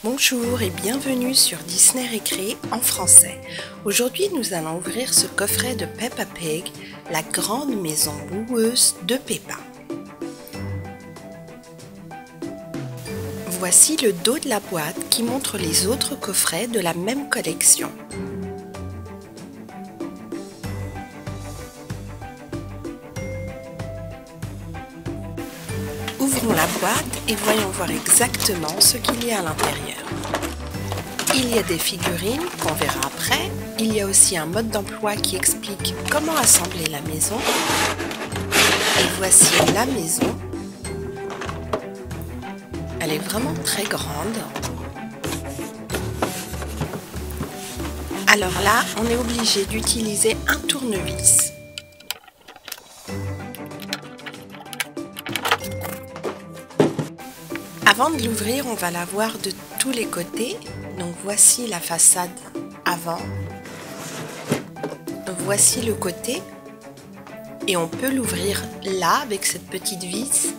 Bonjour et bienvenue sur Disney Récré en français. Aujourd'hui, nous allons ouvrir ce coffret de Peppa Pig, la grande maison boueuse de Peppa. Voici le dos de la boîte qui montre les autres coffrets de la même collection. Ouvrons la boîte et voyons voir exactement ce qu'il y a à l'intérieur. Il y a des figurines qu'on verra après. Il y a aussi un mode d'emploi qui explique comment assembler la maison. Et voici la maison. Elle est vraiment très grande. Alors là, on est obligé d'utiliser un tournevis. Avant de l'ouvrir, on va la voir de tous les côtés. Donc voici la façade avant. Voici le côté. Et on peut l'ouvrir là avec cette petite vis.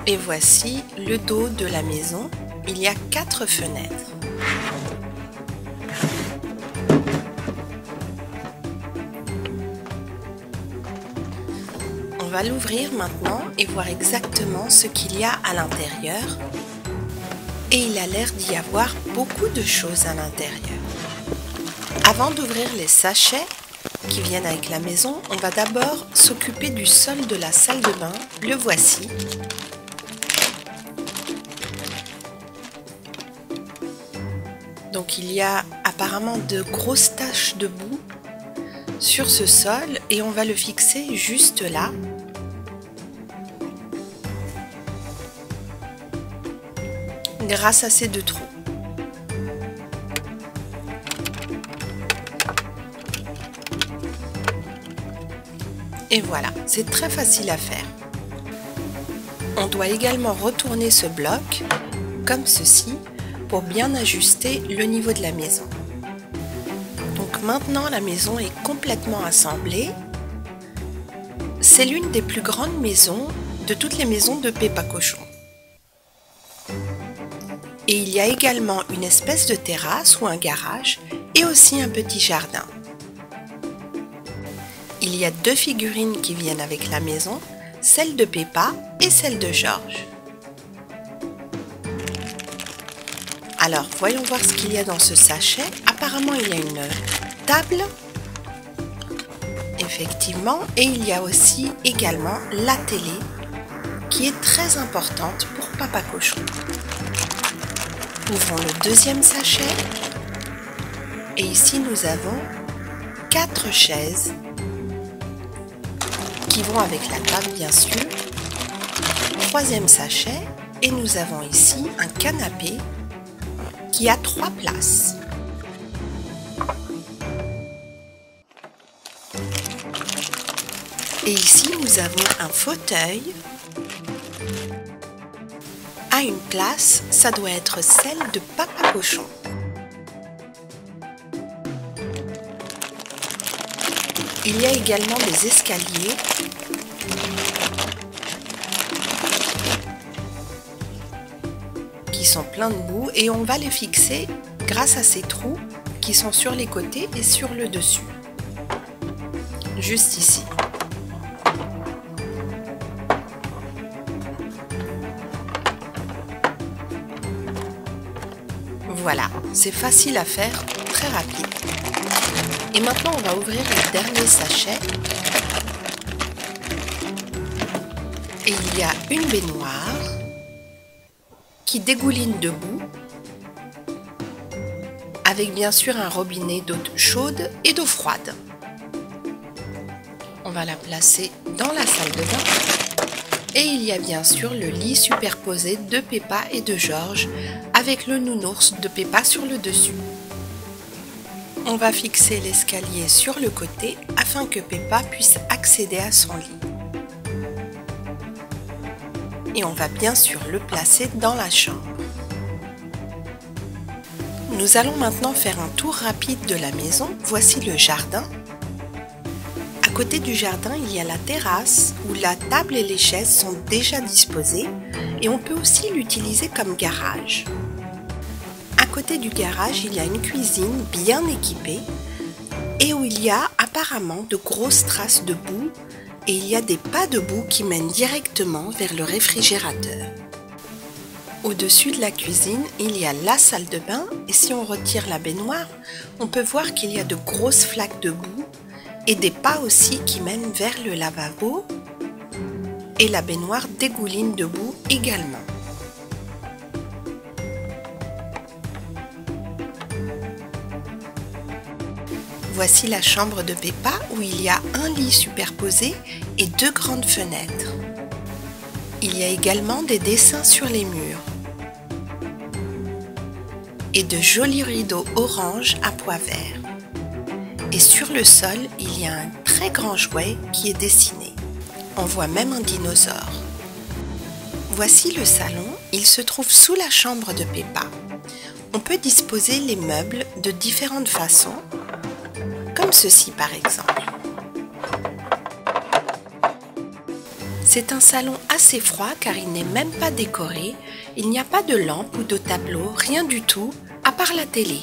Et voici le dos de la maison. Il y a 4 fenêtres. On va l'ouvrir maintenant et voir exactement ce qu'il y a à l'intérieur. Et il a l'air d'y avoir beaucoup de choses à l'intérieur. Avant d'ouvrir les sachets qui viennent avec la maison, on va d'abord s'occuper du sol de la salle de bain. Le voici. Donc il y a apparemment de grosses taches de boue sur ce sol et on va le fixer juste là. Grâce à ces 2 trous. Et voilà, c'est très facile à faire. On doit également retourner ce bloc, comme ceci, pour bien ajuster le niveau de la maison. Donc maintenant, la maison est complètement assemblée. C'est l'une des plus grandes maisons de toutes les maisons de Peppa Cochon. Et il y a également une espèce de terrasse ou un garage et aussi un petit jardin. Il y a 2 figurines qui viennent avec la maison, celle de Peppa et celle de George. Alors, voyons voir ce qu'il y a dans ce sachet. Apparemment, il y a une table, effectivement, et il y a aussi également la télé, qui est très importante pour Papa Cochon. Ouvrons le 2e sachet. Et ici, nous avons 4 chaises qui vont avec la table, bien sûr. 3e sachet. Et nous avons ici un canapé qui a 3 places. Et ici, nous avons un fauteuil. À une place, ça doit être celle de Papa Cochon. Il y a également des escaliers. Qui sont pleins de boue et on va les fixer grâce à ces trous qui sont sur les côtés et sur le dessus. Juste ici. Voilà, c'est facile à faire, très rapide. Et maintenant, on va ouvrir le dernier sachet. Et il y a une baignoire qui dégouline de boue, avec bien sûr un robinet d'eau chaude et d'eau froide. On va la placer dans la salle de bain. Et il y a bien sûr le lit superposé de Peppa et de George avec le nounours de Peppa sur le dessus. On va fixer l'escalier sur le côté afin que Peppa puisse accéder à son lit. Et on va bien sûr le placer dans la chambre. Nous allons maintenant faire un tour rapide de la maison. Voici le jardin. À côté du jardin, il y a la terrasse où la table et les chaises sont déjà disposées et on peut aussi l'utiliser comme garage. À côté du garage, il y a une cuisine bien équipée et où il y a apparemment de grosses traces de boue et il y a des pas de boue qui mènent directement vers le réfrigérateur. Au-dessus de la cuisine, il y a la salle de bain et si on retire la baignoire, on peut voir qu'il y a de grosses flaques de boue et des pas aussi qui mènent vers le lavabo et la baignoire dégouline de boue également. Voici la chambre de Peppa où il y a un lit superposé et deux grandes fenêtres. Il y a également des dessins sur les murs et de jolis rideaux orange à pois vert. Et sur le sol, il y a un très grand jouet qui est dessiné. On voit même un dinosaure. Voici le salon, il se trouve sous la chambre de Peppa. On peut disposer les meubles de différentes façons, comme ceci par exemple. C'est un salon assez froid car il n'est même pas décoré, il n'y a pas de lampe ou de tableau, rien du tout, à part la télé.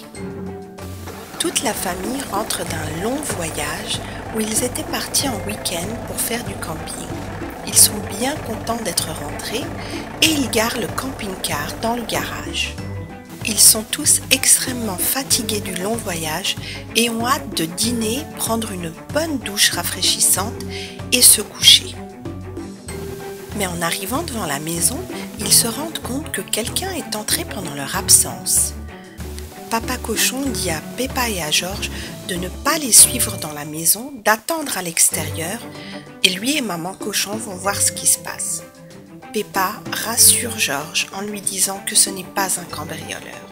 Toute la famille rentre d'un long voyage où ils étaient partis en week-end pour faire du camping. Ils sont bien contents d'être rentrés et ils garent le camping-car dans le garage. Ils sont tous extrêmement fatigués du long voyage et ont hâte de dîner, prendre une bonne douche rafraîchissante et se coucher. Mais en arrivant devant la maison, ils se rendent compte que quelqu'un est entré pendant leur absence. Papa Cochon dit à Peppa et à Georges de ne pas les suivre dans la maison, d'attendre à l'extérieur et lui et Maman Cochon vont voir ce qui se passe. Peppa rassure Georges en lui disant que ce n'est pas un cambrioleur.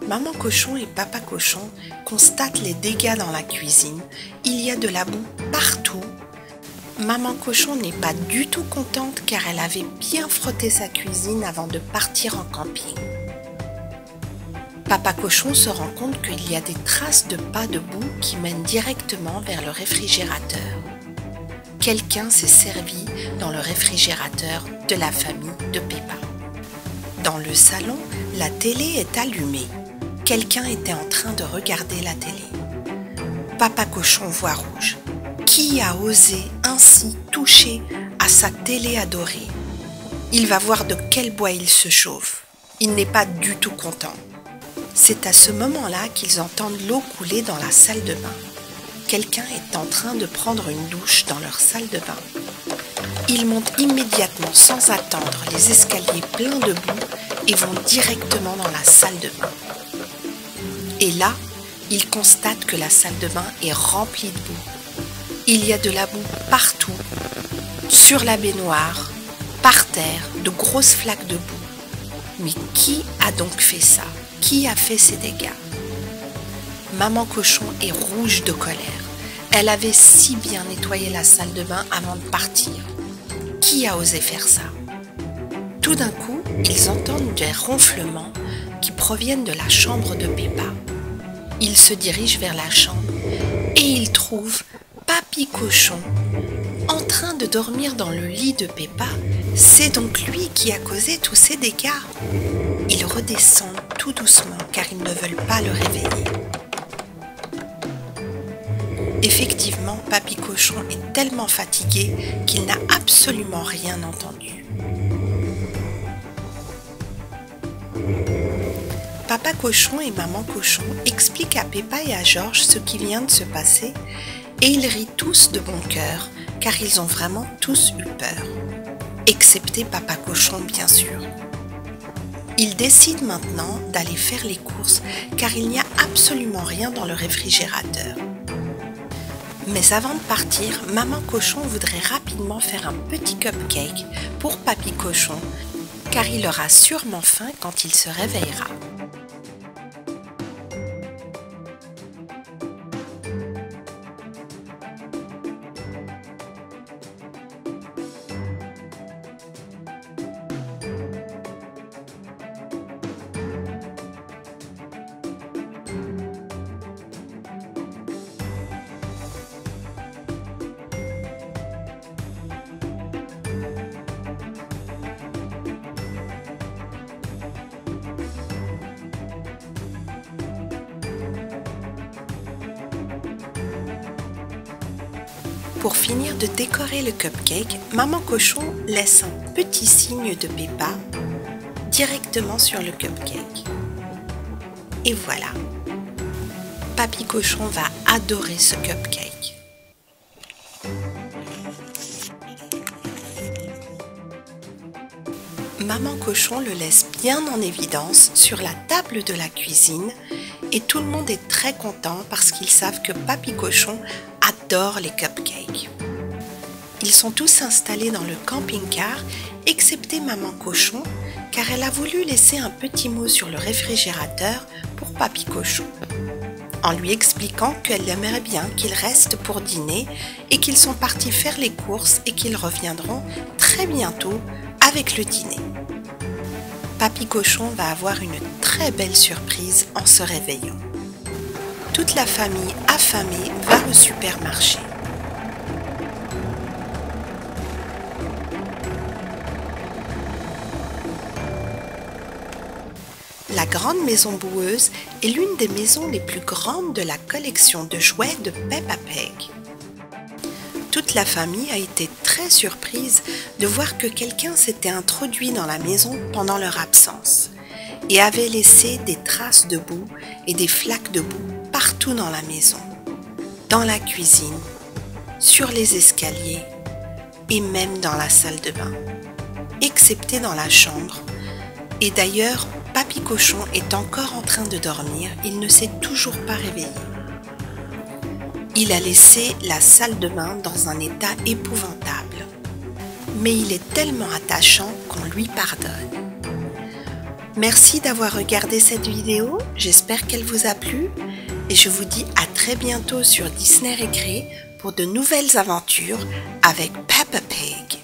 Maman Cochon et Papa Cochon constatent les dégâts dans la cuisine. Il y a de la boue partout. Maman Cochon n'est pas du tout contente car elle avait bien frotté sa cuisine avant de partir en camping. Papa Cochon se rend compte qu'il y a des traces de pas de boue qui mènent directement vers le réfrigérateur. Quelqu'un s'est servi dans le réfrigérateur de la famille de Peppa. Dans le salon, la télé est allumée. Quelqu'un était en train de regarder la télé. Papa Cochon voit rouge. Qui a osé ainsi toucher à sa télé adorée? Il va voir de quel bois il se chauffe. Il n'est pas du tout content. C'est à ce moment-là qu'ils entendent l'eau couler dans la salle de bain. Quelqu'un est en train de prendre une douche dans leur salle de bain. Ils montent immédiatement sans attendre les escaliers pleins de boue et vont directement dans la salle de bain. Et là, ils constatent que la salle de bain est remplie de boue. Il y a de la boue partout, sur la baignoire, par terre, de grosses flaques de boue. Mais qui a donc fait ça? Qui a fait ces dégâts? Maman Cochon est rouge de colère. Elle avait si bien nettoyé la salle de bain avant de partir. Qui a osé faire ça? Tout d'un coup, ils entendent des ronflements qui proviennent de la chambre de Peppa. Ils se dirigent vers la chambre et ils trouvent Papy Cochon en train de dormir dans le lit de Peppa. C'est donc lui qui a causé tous ces dégâts. Ils redescendent tout doucement car ils ne veulent pas le réveiller. Effectivement, Papy Cochon est tellement fatigué qu'il n'a absolument rien entendu. Papa Cochon et Maman Cochon expliquent à Peppa et à Georges ce qui vient de se passer et ils rient tous de bon cœur car ils ont vraiment tous eu peur. Excepté Papa Cochon bien sûr. Ils décident maintenant d'aller faire les courses car il n'y a absolument rien dans le réfrigérateur. Mais avant de partir, Maman Cochon voudrait rapidement faire un petit cupcake pour Papy Cochon car il aura sûrement faim quand il se réveillera. Pour finir de décorer le cupcake, Maman Cochon laisse un petit signe de Peppa directement sur le cupcake. Et voilà, Papy Cochon va adorer ce cupcake. Maman Cochon le laisse bien en évidence sur la table de la cuisine et tout le monde est très content parce qu'ils savent que Papy Cochon adore les cupcakes. Ils sont tous installés dans le camping-car, excepté Maman Cochon, car elle a voulu laisser un petit mot sur le réfrigérateur pour Papy Cochon, en lui expliquant qu'elle aimerait bien qu'il reste pour dîner et qu'ils sont partis faire les courses et qu'ils reviendront très bientôt avec le dîner. Papy Cochon va avoir une très belle surprise en se réveillant. Toute la famille affamée va au supermarché. La grande maison boueuse est l'une des maisons les plus grandes de la collection de jouets de Peppa Pig. Toute la famille a été très surprise de voir que quelqu'un s'était introduit dans la maison pendant leur absence et avait laissé des traces de boue et des flaques de boue partout dans la maison, dans la cuisine, sur les escaliers et même dans la salle de bain, excepté dans la chambre. Et d'ailleurs, Papy Cochon est encore en train de dormir, il ne s'est toujours pas réveillé. Il a laissé la salle de bain dans un état épouvantable. Mais il est tellement attachant qu'on lui pardonne. Merci d'avoir regardé cette vidéo, j'espère qu'elle vous a plu et je vous dis à très bientôt sur Disney Récré pour de nouvelles aventures avec Peppa Pig.